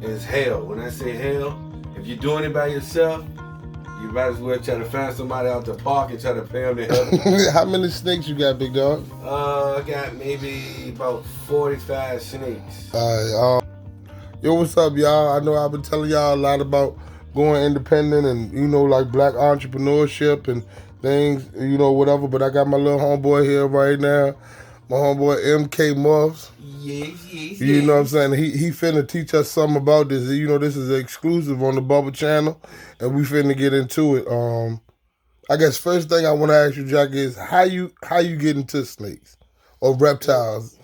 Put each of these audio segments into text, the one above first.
is hell. When I say hell, if you're doing it by yourself, you might as well try to find somebody out the park and try to pay them to help you. How many snakes you got, big dog? I got maybe about 45 snakes. Yo, what's up, y'all? I know I've been telling y'all a lot about going independent and, like black entrepreneurship and things, whatever. But I got my little homeboy here right now, my homeboy MK Muffs. Yes. You know what I'm saying? He finna teach us something about this. This is exclusive on the Bubble channel, and we finna get into it. I guess first thing I want to ask you, Jack, is how you get into snakes or reptiles?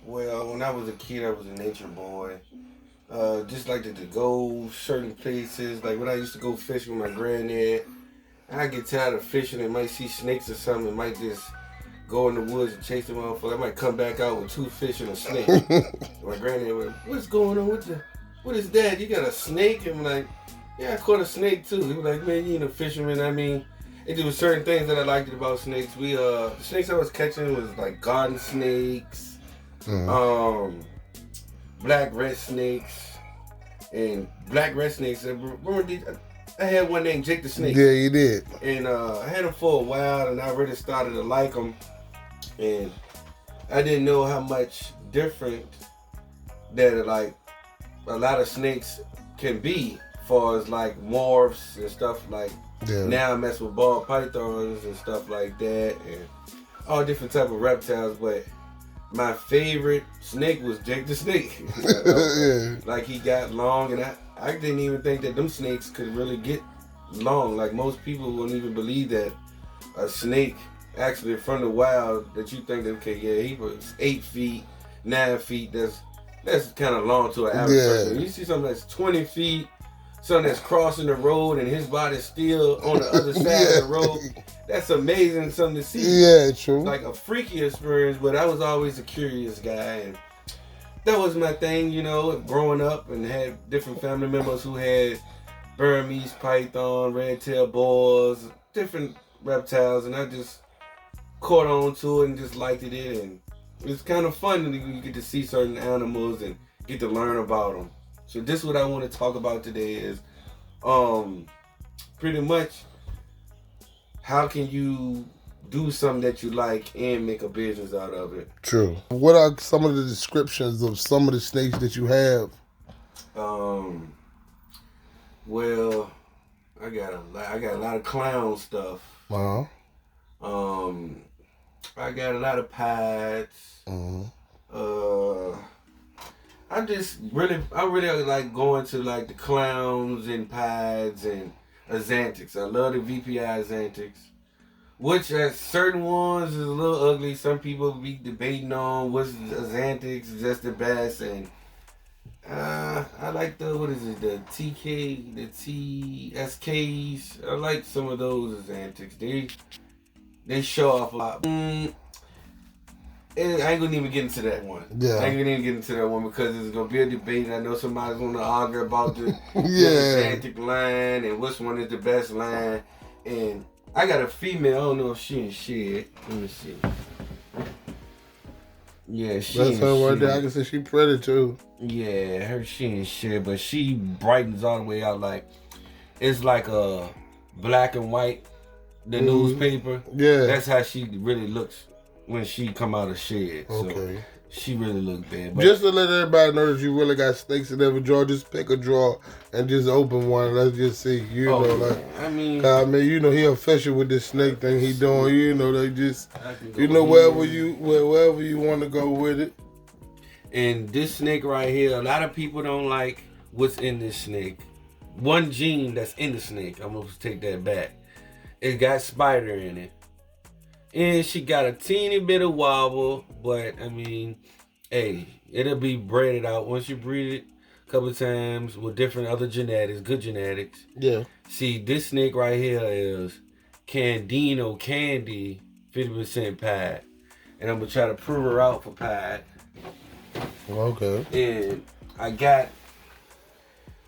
Well, when I was a kid, I was a nature boy. Just like to go certain places. Like when I used to go fish with my granddad, I get tired of fishing and might see snakes or something, and might just go in the woods and chase them motherfucker. I might come back out with 2 fish and a snake. My granddad went, "What's going on what is that? You got a snake?" And I'm like, "Yeah, I caught a snake too." He was like, "Man, you ain't a fisherman." I mean, there was certain things that I liked about snakes. The snakes I was catching was like garden snakes, black red snakes, and black red snakes. Remember I had one named Jake the Snake. Yeah, you did. And I had him for a while, and I really started to like him. And I didn't know how much different that like a lot of snakes can be, as far as like morphs and stuff like. Yeah. Now I mess with ball pythons and stuff like that, and all different type of reptiles. But my favorite snake was Jake the Snake. Like he got long, and I didn't even think that them snakes could really get long. Like most people wouldn't even believe that a snake actually from the wild, that you think that, okay, yeah, he was 8 feet, 9 feet, that's kind of long to an average person. You see something that's 20 feet, something that's crossing the road and his body's still on the other side of the road, that's amazing, something to see. Yeah, true. It's like a freaky experience, but I was always a curious guy, and that was my thing, growing up, and had different family members who had Burmese python, red-tailed boars, different reptiles, and I just caught on to it and just liked it, and it's kind of fun when you get to see certain animals and get to learn about them. So this is what I want to talk about today is pretty much how can you do something that you like and make a business out of it. True. What are some of the descriptions of some of the snakes that you have? Well, I got a lot of clown stuff. I got a lot of pads. I really like going to like the clowns and pads and Azantics. I love the VPI Azantics, which at certain ones is a little ugly. Some people be debating on what's Azantics is just the best, and I like the TK, the TSKs. I like some of those Azantics. They show off a lot. I ain't gonna even get into that one. Yeah. I ain't gonna even get into that one because it's gonna be a debate, and I know somebody's gonna argue about the Atlantic line and which one is the best line. And I got a female. I don't know if she in shit. Let me see. Yeah, she. That's her right there. I can say she pretty too. Yeah, she in shit, but she brightens all the way out. Like it's like a black and white. The newspaper. Yeah. That's how she really looks when she come out of shed. Okay. So she really look bad. But just to let everybody know that you really got snakes in every drawer, just pick a drawer and just open one. Let's just see. He official with this snake thing he doing. They just wherever you want to go with it. And this snake right here, a lot of people don't like what's in this snake. One gene that's in the snake. I'm gonna take that back. It got spider in it. And she got a teeny bit of wobble, but I mean, hey, it'll be bred out once you breed it a couple of times with different other genetics, good genetics. Yeah. See, this snake right here is Candino Candy, 50% pad. And I'm going to try to prove her out for pad. Okay. And I got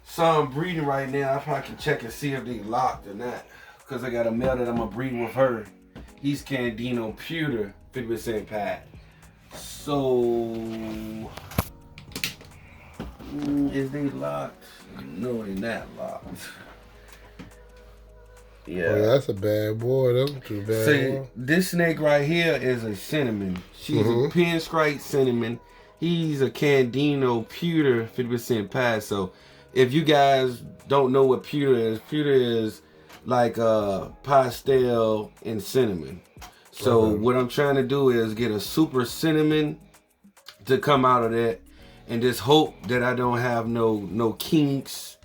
some breeding right now. I probably can check and see if they locked or not. Because I got a male that I'm going to breed with her. He's Candino Pewter, 50% pad. So, Is they locked? No, they're not locked. Yeah. Oh, yeah, that's a bad boy. That's too bad. See, this snake right here is a cinnamon. She's a pinstripe cinnamon. He's a Candino pewter 50% pass. So if you guys don't know what pewter is like pastel and cinnamon. So what I'm trying to do is get a super cinnamon to come out of that, and just hope that I don't have no kinks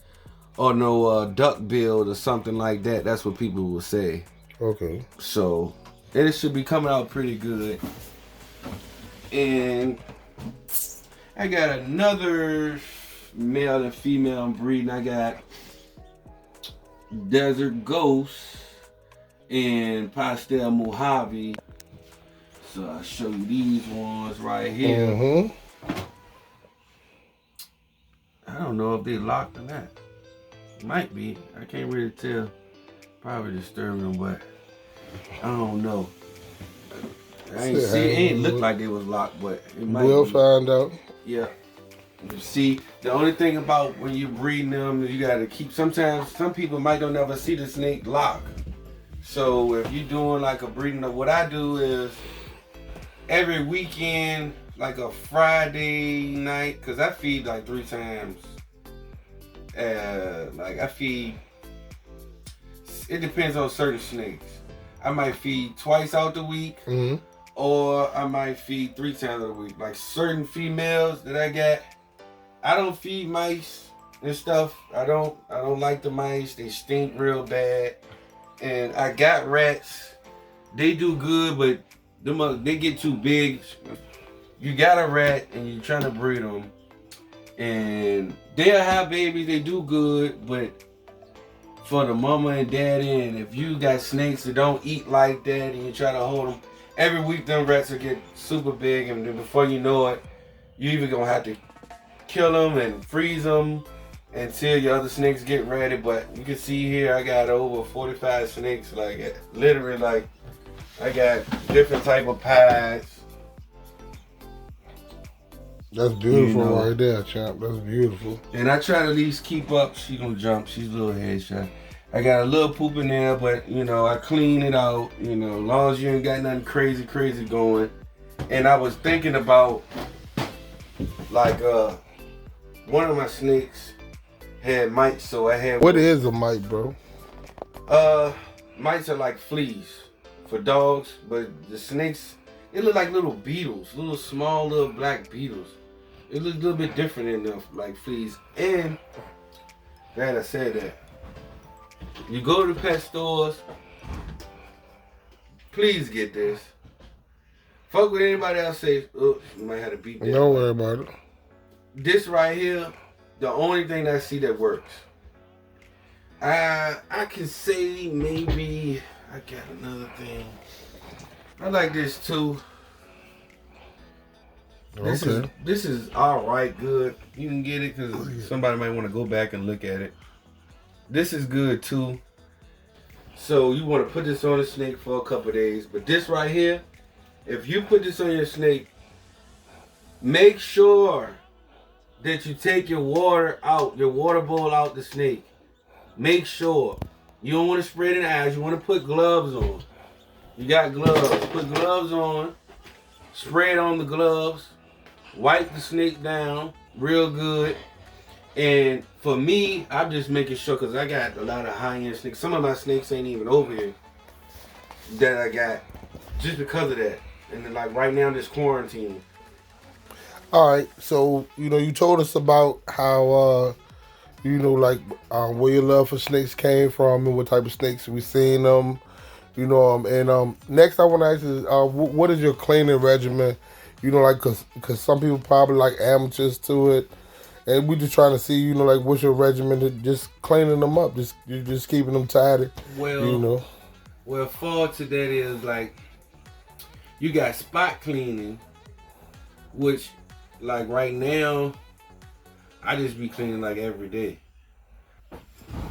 or no duck bill or something like that. That's what people will say. Okay. So it should be coming out pretty good. And I got another male and female breeding. I got Desert Ghost and Pastel Mojave. So I'll show you these ones right here. I don't know if they locked or not. Might be. I can't really tell. Probably disturbing them, but I don't know. I ain't see. It ain't look like they was locked, but it might. We'll find out. Yeah. You see, the only thing about when you're breeding them, you gotta keep. Sometimes some people might don't ever see the snake lock. So if you're doing like a breeding, what I do is every weekend, like a Friday night, cause I feed like 3 times. Like I feed. It depends on certain snakes. I might feed twice out the week, or I might feed 3 times a week. Like certain females that I got, I don't feed mice and stuff. I don't like the mice. They stink real bad. And I got rats. They do good, but they get too big. You got a rat and you're trying to breed them, and they'll have babies. They do good, but for the mama and daddy, and if you got snakes that don't eat like that and you try to hold them, every week them rats will get super big, and then before you know it, you either gonna have to kill them and freeze them until your other snakes get ready. But you can see here I got over 45 snakes, like literally, like I got different type of pies. That's beautiful right there, champ. That's beautiful. And I try to at least keep up. She gonna jump. She's a little headshot. I got a little poop in there, but I clean it out. As long as you ain't got nothing crazy going. And I was thinking about like one of my snakes had mites, so I had. What is a mite, bro? Mites are like fleas for dogs, but the snakes, they look like little beetles, little small little black beetles. It looks a little bit different than the like fleas. And glad I said that. You go to the pet stores, please get this. Fuck with anybody else say, oh, you might have to beat that. Don't worry about it. This right here, the only thing I see that works. I can say maybe I got another thing. I like this too. This is all right, good. You can get it because somebody might want to go back and look at it. This is good too. So you want to put this on a snake for a couple days. But this right here, if you put this on your snake, make sure that you take your water bowl out the snake. Make sure. You don't want to spray it in the eyes. You want to put gloves on. You got gloves. Put gloves on. Spray it on the gloves. Wipe the snake down real good. And for me, I'm just making sure, because I got a lot of high-end snakes. Some of my snakes ain't even over here that I got just because of that. And then like right now, this quarantine. All right, so you told us about how where your love for snakes came from and what type of snakes we seen them. And next I want to ask is what is your cleaning regimen? Because some people probably like amateurs to it, and we just trying to see what's your regimen to just cleaning them up, just keeping them tidy. Well, fall to that is like you got spot cleaning, which like right now I just be cleaning like every day.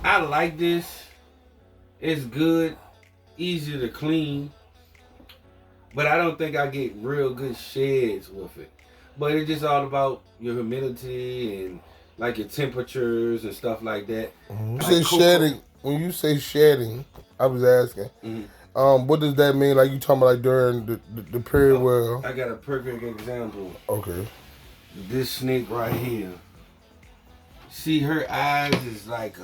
I like this. It's good, easy to clean, but I don't think I get real good sheds with it. But it's just all about your humidity and like your temperatures and stuff like that. You Like say shedding. When you say shedding, I was asking. What does that mean? Like you talking about like during the period where? I got a perfect example. Okay. This snake right here. See, her eyes is like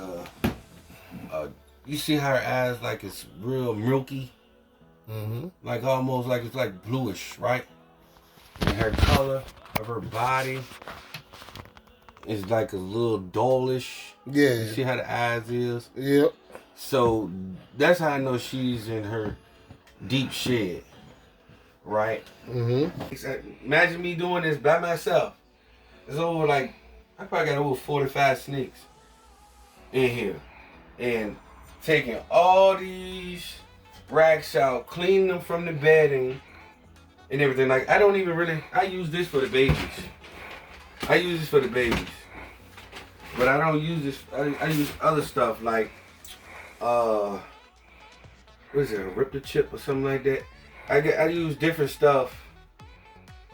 you see how her eyes like it's real milky, like almost like it's like bluish, right? And her color of her body is like a little dullish. Yeah. You see how the eyes is? Yep. So that's how I know she's in her deep shed, right? Imagine me doing this by myself. It's over like, I probably got over 45 snakes in here. And taking all these racks out, cleaning them from the bedding and everything. Like, I don't even really, I use this for the babies. But I don't use this, I use other stuff like, what is it, a reptiles or something like that. I use different stuff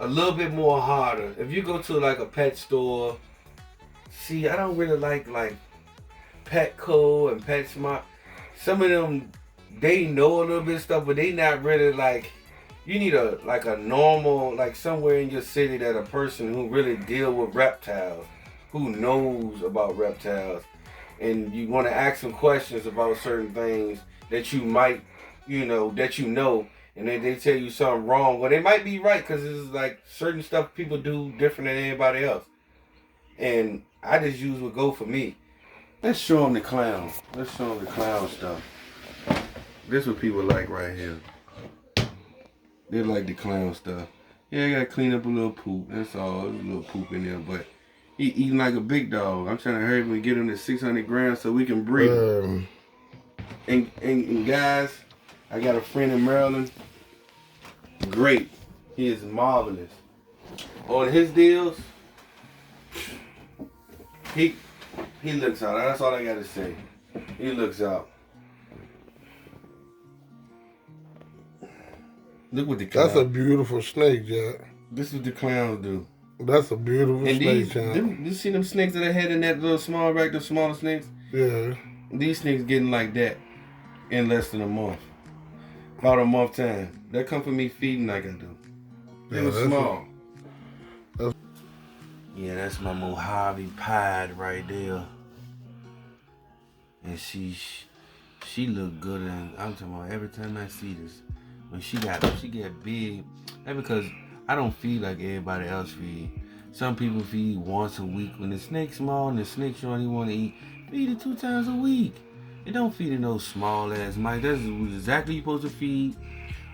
a little bit more harder. If you go to like a pet store, see, I don't really like Petco and PetSmart. Some of them, they know a little bit of stuff, but they not really like, you need a normal, like somewhere in your city that a person who really deal with reptiles, who knows about reptiles, and you want to ask them questions about certain things that you might, and then they tell you something wrong. Well, they might be right, because it's like certain stuff people do different than anybody else. And I just use what go for me. Let's show them the clown. Let's show them the clown stuff. This is what people like right here. They like the clown stuff. Yeah, I gotta clean up a little poop. That's all. There's a little poop in there, but he eating like a big dog. I'm trying to hurry up and get him to 600 grams so we can breed him. And guys, I got a friend in Maryland. Great. He is marvelous. On his deals, he looks out. That's all I gotta say. He looks out. Look what the clown. That's a beautiful snake, Jack. This is what the clowns do. That's a beautiful snake, Jack. You see them snakes that are head in that little small rack, the smaller snakes? Yeah. These snakes getting like that in less than a month. About a month time. That come from me feeding like I do. They were small. Yeah, that's my Mojave Pied right there. And she look good, and I'm talking about every time I see this. When she get big, that's because I don't feed like everybody else feed. Some people feed once a week. When the snake's small and the snake showing he want to eat, feed it 2 times a week. It don't feed it no small ass mice. That's exactly you supposed to feed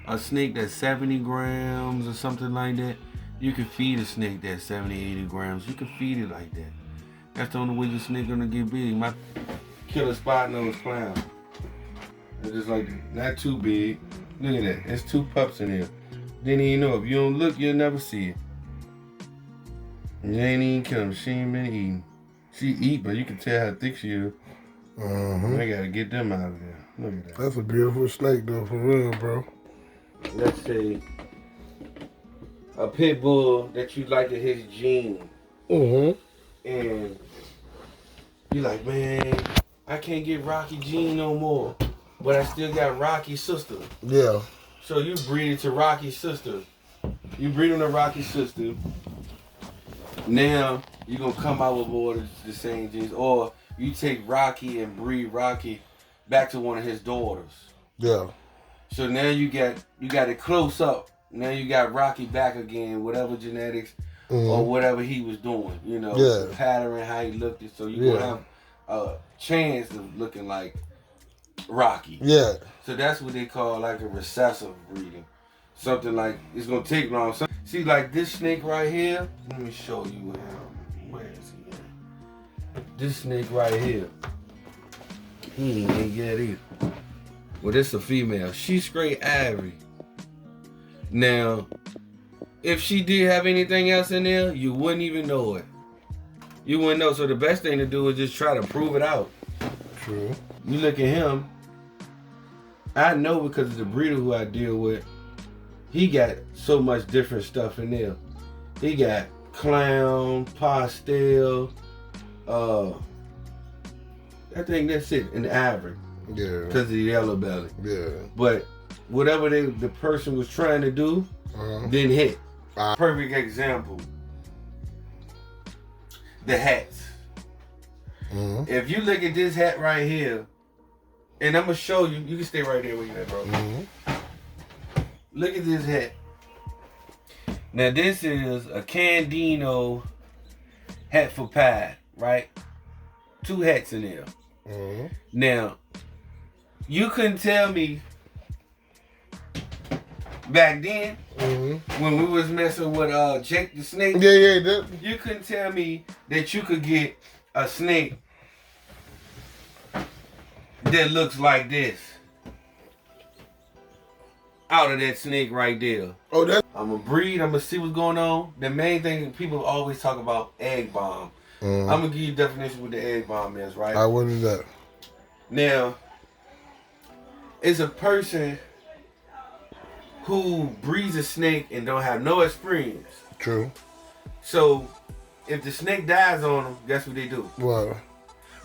a snake that's 70 grams or something like that. You can feed a snake that's 70, 80 grams. You can feed it like that. That's the only way your snake gonna get big. My killer spot nose clown. It's just like not too big. Look at that. There's 2 pups in here. Didn't even know. If you don't look, you'll never see it. You ain't even kill her. She ain't been eating. She eat, but you can tell how thick she is. I gotta get them out of there. Look at that. That's a beautiful snake, though, for real, bro. Let's say a pit bull that you like in his gene. And you like, man, I can't get Rocky gene no more. But I still got Rocky's sister. Yeah. So you breed it to Rocky's sister. You breed him to Rocky's sister. Now you're gonna come out with more of the same genes. Or you take Rocky and breed Rocky back to one of his daughters. Yeah. So now you got it close up. Now you got Rocky back again, whatever genetics or whatever he was doing. The pattern, how he looked it. So you're gonna have a chance of looking like Rocky. Yeah. So that's what they call like a recessive breeding. Something like it's gonna take long. See, like this snake right here. Let me show you where is he at? This snake right here. He ain't get either. Well, this is a female. She's straight ivory. Now, if she did have anything else in there, you wouldn't even know it. You wouldn't know. So the best thing to do is just try to prove it out. True. You look at him. I know because of the breeder who I deal with. He got so much different stuff in there. He got clown, pastel, I think that's it, an average. Yeah. Because of the yellow belly. Yeah. But whatever the person was trying to do, didn't hit. Perfect example. The hats. If you look at this hat right here, and I'm going to show you, you can stay right there where you're at, bro. Look at this hat. Now this is a Candino hat for pie, right? 2 hats in there. Now, you couldn't tell me back then when we was messing with Jake the Snake. You couldn't tell me that you could get a snake that looks like this out of that snake right there. I'm gonna breed. I'm gonna see what's going on. The main thing people always talk about, egg bomb. I'm gonna give you a definition what the egg bomb is, right? What is that? Now, it's a person who breeds a snake and don't have no experience. True. So, if the snake dies on them, guess what they do? What?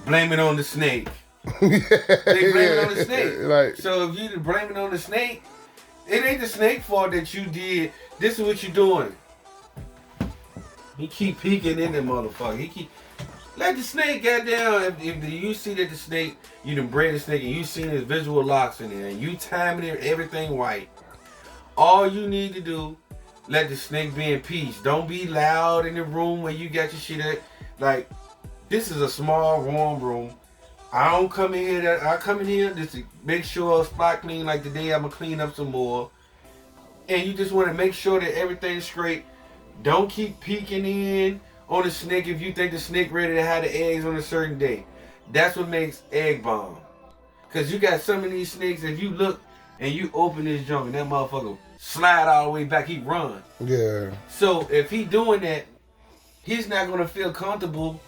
Blame it on the snake. They blame it on the snake. Right. So if you blame it on the snake, it ain't the snake's fault that you did. This is what you're doing. He keep peeking in the motherfucker. He keep let the snake get down. If you see that the snake, you done bred the snake and you seen his visual locks in there and you timing it everything right. All you need to do, let the snake be in peace. Don't be loud in the room where you got your shit at. Like, this is a small, warm room. I don't come in here. I come in here just to make sure spot clean. Like today, I'm gonna clean up some more. And you just want to make sure that everything's straight. Don't keep peeking in on the snake if you think the snake ready to have the eggs on a certain day. That's what makes egg bomb. Cause you got some of these snakes. If you look and you open this junk and that motherfucker slide all the way back, he run. Yeah. So if he doing that, he's not gonna feel comfortable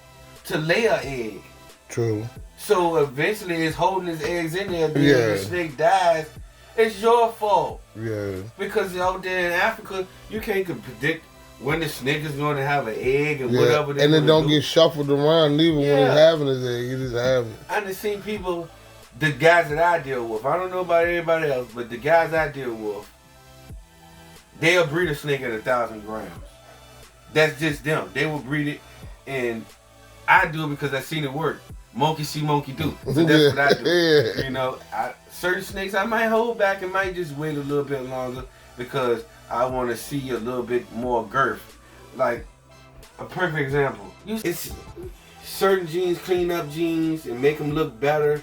to lay an egg. True. So eventually it's holding his eggs in there. Then when the snake dies, it's your fault. Yeah. Because out there in Africa, you can't predict when the snake is going to have an egg and whatever. And it don't get shuffled around either when it's having his egg. You just have it. I done seen people, the guys that I deal with, I don't know about everybody else, but the guys I deal with, they'll breed a snake at 1,000 grams. That's just them. They will breed it, and I do it because I seen it work. Monkey see, monkey do. So that's what I do. You know, certain snakes I might hold back and might just wait a little bit longer because I want to see a little bit more girth. Like, a perfect example. It's certain genes clean up genes and make them look better.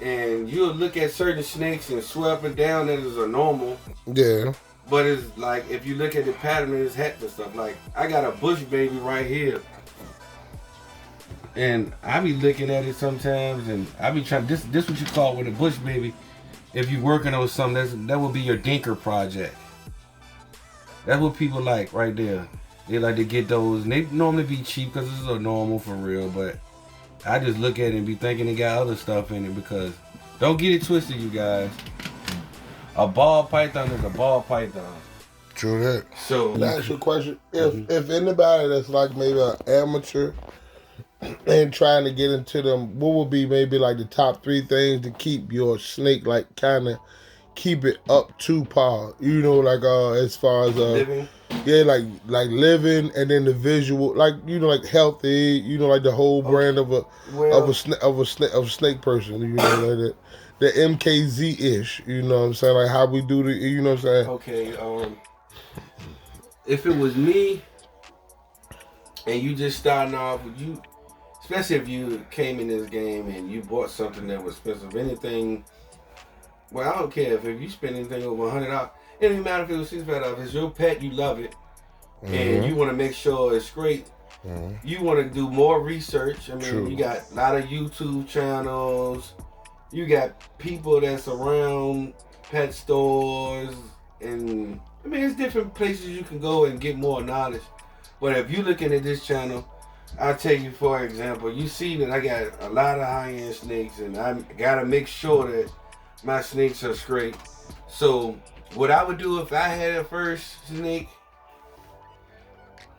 And you'll look at certain snakes and swear up and down that it's a normal. Yeah. But it's like, if you look at the pattern of his head and stuff, like, I got a bush baby right here. And I be looking at it sometimes, and I be trying. This what you call with a bush baby. If you working on something, that would be your dinker project. That's what people like right there. They like to get those, and they normally be cheap because this is a normal for real. But I just look at it and be thinking it got other stuff in it because don't get it twisted, you guys. A ball python is a ball python. True that. So can I ask you a question? If anybody that's like maybe an amateur and trying to get into them, what would be maybe like the top 3 things to keep your snake, like kind of keep it up to par? You know, like as far as living. Yeah, like living, and then the visual, like, you know, like healthy, you know, like the whole brand of a snake person, you know, like that. The MKZ-ish, you know what I'm saying? Like how we do the, you know what I'm saying? Okay, if it was me and you just starting off with you, especially if you came in this game and you bought something that was expensive, anything, well, I don't care if you spend anything over $100, it doesn't matter if it was $65, if it's your pet, you love it, and you want to make sure it's great. You want to do more research. I mean, you got a lot of YouTube channels. You got people that's around pet stores, and I mean, it's different places you can go and get more knowledge. But if you're looking at this channel, I'll tell you, for example, you see that I got a lot of high-end snakes, and I gotta make sure that my snakes are straight. So what I would do if I had a first snake,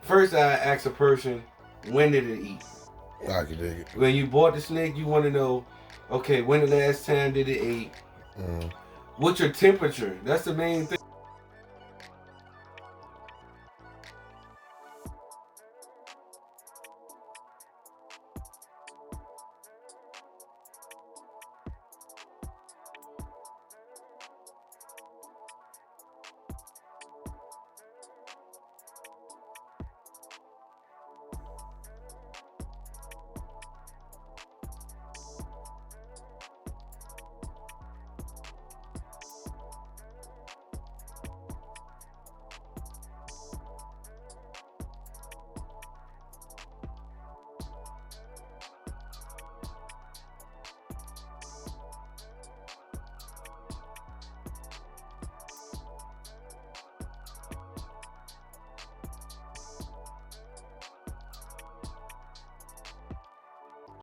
first I ask a person, when did it eat? I can dig it. When you bought the snake, you want to know, okay, when the last time did it ate? What's your temperature? That's the main thing.